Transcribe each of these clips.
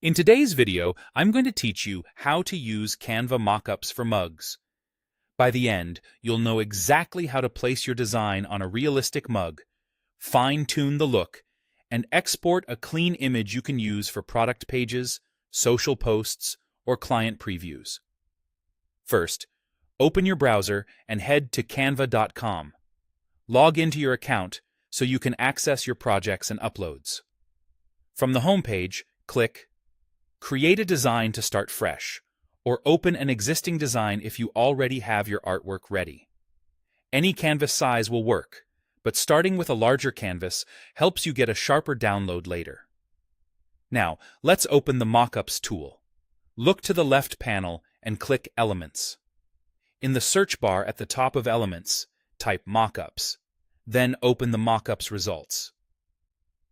In today's video, I'm going to teach you how to use Canva Mockups for mugs. By the end, you'll know exactly how to place your design on a realistic mug, fine-tune the look, and export a clean image you can use for product pages, social posts, or client previews. First, open your browser and head to canva.com. Log into your account so you can access your projects and uploads. From the homepage, click Create a design to start fresh, or open an existing design if you already have your artwork ready. Any canvas size will work, but starting with a larger canvas helps you get a sharper download later. Now, let's open the Mockups tool. Look to the left panel and click Elements. In the search bar at the top of Elements, type Mockups. Then open the Mockups results.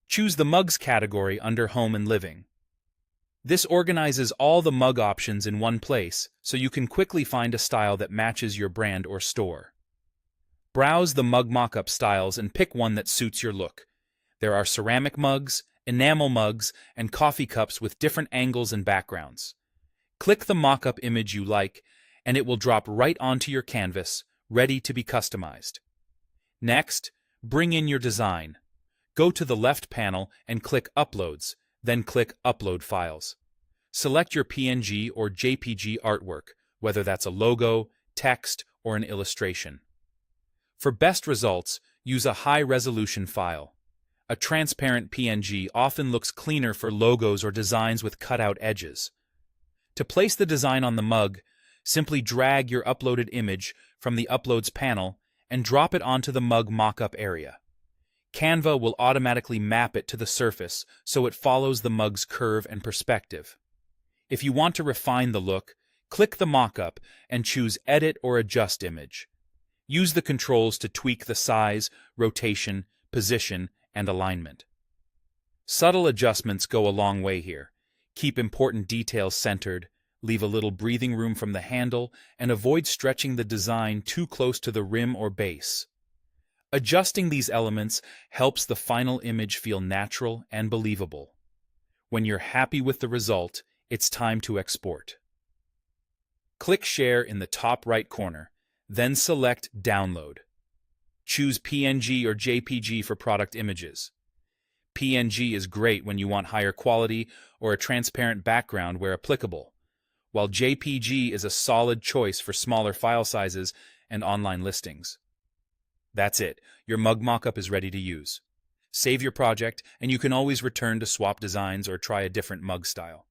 Choose the Mugs category under Home and Living. This organizes all the mug options in one place, so you can quickly find a style that matches your brand or store. Browse the mug mockup styles and pick one that suits your look. There are ceramic mugs, enamel mugs, and coffee cups with different angles and backgrounds. Click the mockup image you like, and it will drop right onto your canvas, ready to be customized. Next, bring in your design. Go to the left panel and click Uploads, then click Upload Files. Select your PNG or JPG artwork, whether that's a logo, text, or an illustration. For best results, use a high-resolution file. A transparent PNG often looks cleaner for logos or designs with cut-out edges. To place the design on the mug, simply drag your uploaded image from the Uploads panel and drop it onto the mug mockup area. Canva will automatically map it to the surface so it follows the mug's curve and perspective. If you want to refine the look, click the mockup and choose Edit or Adjust Image. Use the controls to tweak the size, rotation, position, and alignment. Subtle adjustments go a long way here. Keep important details centered, leave a little breathing room from the handle, and avoid stretching the design too close to the rim or base. Adjusting these elements helps the final image feel natural and believable. When you're happy with the result, it's time to export. Click Share in the top right corner, then select Download. Choose PNG or JPG for product images. PNG is great when you want higher quality or a transparent background where applicable, while JPG is a solid choice for smaller file sizes and online listings. That's it. Your mug mockup is ready to use. Save your project, and you can always return to swap designs or try a different mug style.